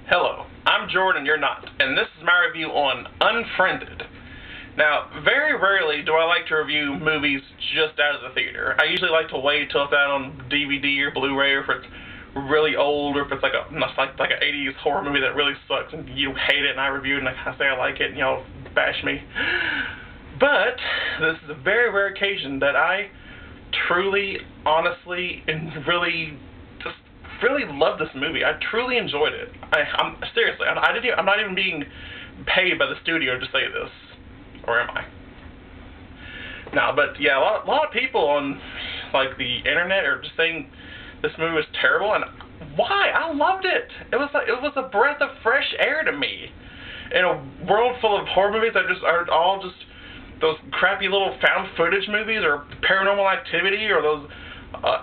Hello, I'm Jordan, you're not, and this is my review on Unfriended. Now, very rarely do I like to review movies just out of the theater. I usually like to wait till it's out on DVD or Blu-ray, or if it's really old, or if it's like an 80s horror movie that really sucks and you hate it and I review it and I say I like it and y'all bash me. But this is a very rare occasion that I truly, honestly, and really loved this movie. I truly enjoyed it. I'm seriously. I'm not even being paid by the studio to say this, or am I? No, but yeah, a lot of people on like the internet are just saying this movie was terrible, and why? I loved it. It was a breath of fresh air to me. In a world full of horror movies that are all just those crappy little found footage movies, or Paranormal Activity, or those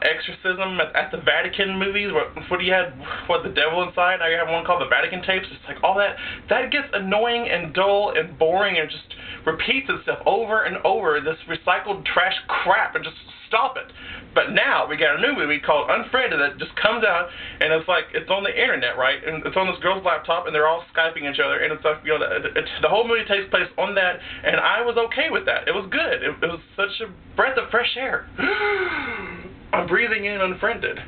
exorcism at the Vatican movies, what you had, the devil inside. Now you have one called the Vatican tapes. It's like all that gets annoying and dull and boring and just repeats itself over and over, this recycled trash crap, and just stop it. But now we got a new movie called Unfriended that just comes out, and it's like, it's on the internet, right? And it's on this girl's laptop, and they're all Skyping each other, and it's like, you know, the whole movie takes place on that, and I was okay with that. It was good. It was such a breath of fresh air. I'm breathing in Unfriended.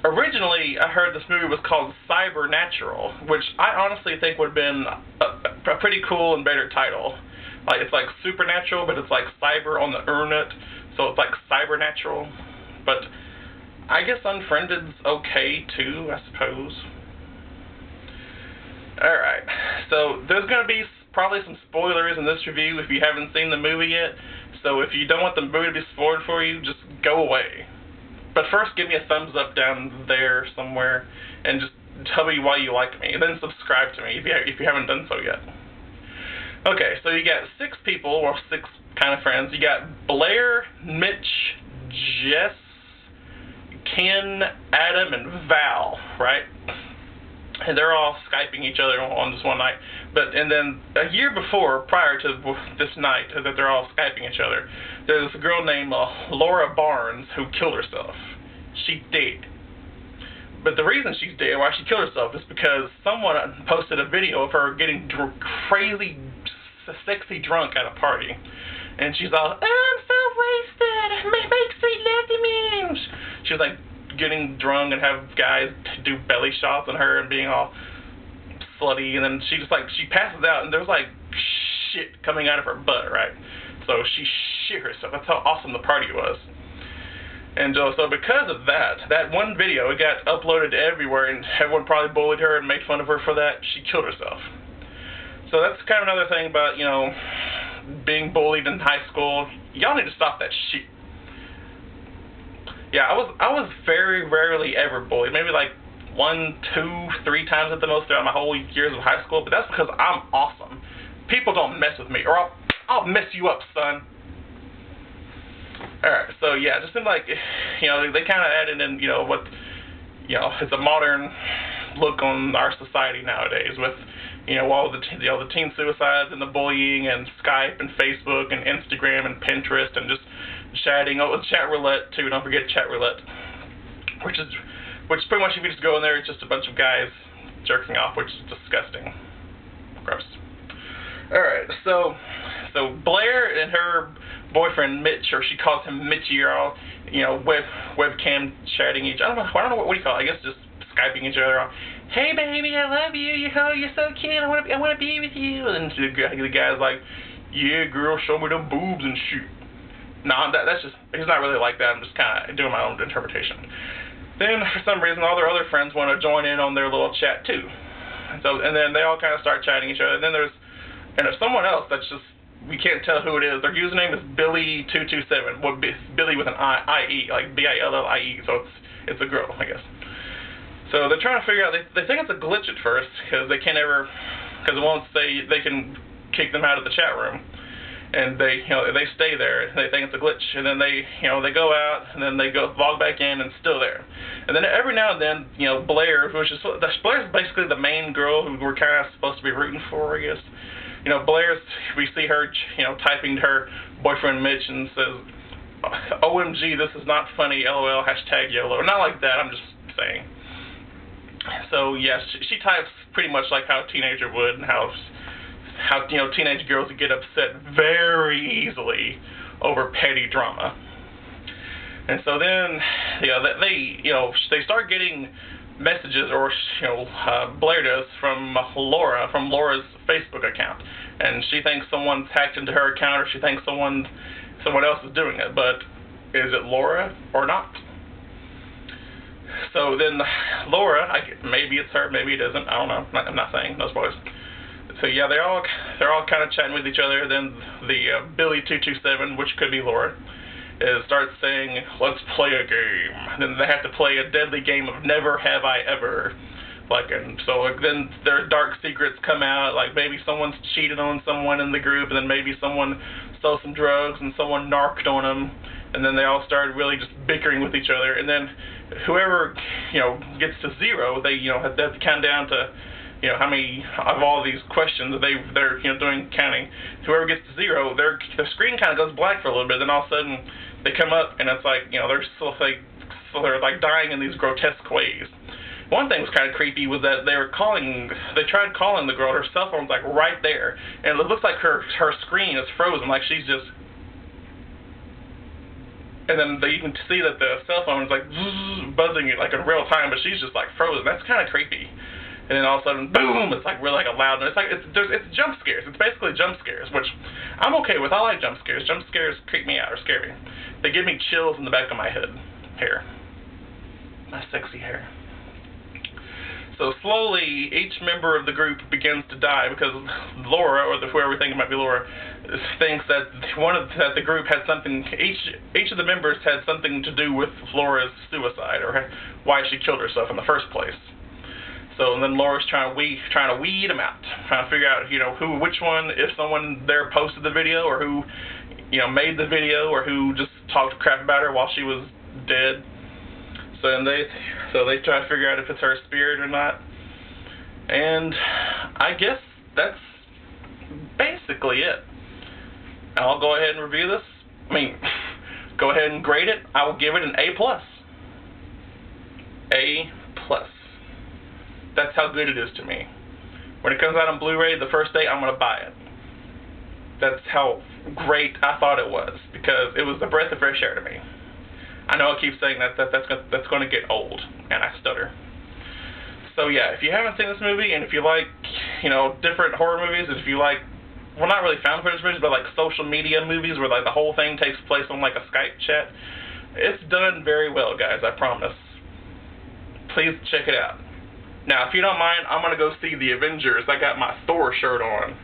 Originally, I heard this movie was called Cybernatural, which I honestly think would have been a pretty cool and better title. Like, it's like supernatural, but it's like cyber on the internet, so it's like cybernatural. But I guess Unfriended's okay too, I suppose. Alright, so there's going to be probably some spoilers in this review if you haven't seen the movie yet. So if you don't want the movie to be spoiled for you, just go away. But first, give me a thumbs up down there somewhere, and just tell me why you like me. And then subscribe to me if you haven't done so yet. Okay, so you got 6 people, or 6 kind of friends. You got Blair, Mitch, Jess, Ken, Adam, and Val, right? And they're all Skyping each other on this one night. And then a year before, prior to this night that they're all Skyping each other, there's a girl named Laura Barnes who killed herself. She's dead. But the reason she's dead, why she killed herself, is because someone posted a video of her getting crazy, sexy drunk at a party. And she's all, oh, I'm so wasted, make sweet love to me. She was like getting drunk and have guys do belly shots on her and being all slutty, and then she passes out, and there's like shit coming out of her butt, right? So she shit herself. That's how awesome the party was. And so because of that one video, it got uploaded everywhere, and everyone probably bullied her and made fun of her for that. She killed herself. So that's kind of another thing about, you know, being bullied in high school. Y'all need to stop that shit. Yeah, I was very rarely ever bullied. Maybe like 1, 2, 3 times at the most throughout my whole years of high school. But that's because I'm awesome. People don't mess with me, or I'll mess you up, son. Alright, so yeah, it just seemed like, you know, they kind of added in, you know, what, you know, it's a modern look on our society nowadays with, you know, all the teen suicides and the bullying and Skype and Facebook and Instagram and Pinterest and just chatting. Oh, chat roulette too. Don't forget chat roulette, which pretty much, if you just go in there, it's just a bunch of guys jerking off, which is disgusting. Gross. Alright, so Blair and her boyfriend Mitch, or she calls him Mitchy, are all, you know, webcam chatting each. I don't know what do you call it? I guess just Skyping each other. Hey baby, I love you. You're so cute. I want to be with you. And the guy's like, yeah, girl, show me them boobs and shoot. No, that's just, he's not really like that. I'm just kind of doing my own interpretation. Then for some reason, all their other friends want to join in on their little chat too. And then they all kind of start chatting each other. And then there's someone else that's just, we can't tell who it is. Their username is Billy227. Well, Billy with an I-E, like B-I-L-L-I-E. So it's a girl, I guess. So they're trying to figure out, they think it's a glitch at first, because they can't ever, because it won't say they can kick them out of the chat room. And they stay there. They think it's a glitch, and then they go out, and then they go log back in, and still there. And then every now and then, you know, Blair's basically the main girl who we're kind of supposed to be rooting for, I guess. You know, we see her, you know, typing to her boyfriend Mitch and says, OMG, this is not funny, LOL, hashtag YOLO. Not like that, I'm just saying. so yeah, she types pretty much like how a teenager would, and how teenage girls get upset very easily over petty drama. And so then they start getting messages, or Blair does, from Laura's Facebook account, and she thinks someone's hacked into her account, or she thinks someone else is doing it. But is it Laura or not? So then Laura, maybe it's her, maybe it isn't. I don't know. I'm not saying, no spoilers. So yeah, they're all kind of chatting with each other. Then the Billy227, which could be Laura, starts saying, "Let's play a game." And then they have to play a deadly game of Never Have I Ever. And so then their dark secrets come out. Like maybe someone's cheated on someone in the group, and then maybe someone stole some drugs and someone narked on them. And then they all started really just bickering with each other. And then whoever gets to zero, they have to count down to how many of all these questions that they're doing counting. Whoever gets to zero, their screen kind of goes black for a little bit. Then all of a sudden they come up, and it's like they're like dying in these grotesque ways. One thing was kind of creepy was that they tried calling the girl. Her cell phone's like right there, and it looks like her screen is frozen, like she's just. And then you can see that the cell phone is like buzzing like in real time, but she's just like frozen. That's kind of creepy. And then all of a sudden, boom! It's like really like a loud. It's like it's jump scares. It's basically jump scares, which I'm okay with. I like jump scares. Jump scares creep me out or scare me. They give me chills in the back of my head, my sexy hair. So slowly, each member of the group begins to die because Laura, or whoever we think it might be Laura, thinks that that the group had something. Each of the members had something to do with Laura's suicide, or why she killed herself in the first place. So then Laura's trying to weed them out, trying to figure out which one, if someone there posted the video, or who made the video, or who just talked crap about her while she was dead. So they try to figure out if it's her spirit or not. And I guess that's basically it. I'll go ahead and review this. Go ahead and grade it. I will give it an A+. A+. That's how good it is to me. When it comes out on Blu-ray the first day, I'm going to buy it. That's how great I thought it was, because it was a breath of fresh air to me. I know I keep saying that's going to get old, and I stutter. So yeah, if you haven't seen this movie, and if you like, different horror movies, if you like, well, not really found footage movies, but like social media movies where like the whole thing takes place on like a Skype chat, it's done very well, guys, I promise. Please check it out. Now, if you don't mind, I'm going to go see The Avengers. I got my Thor shirt on.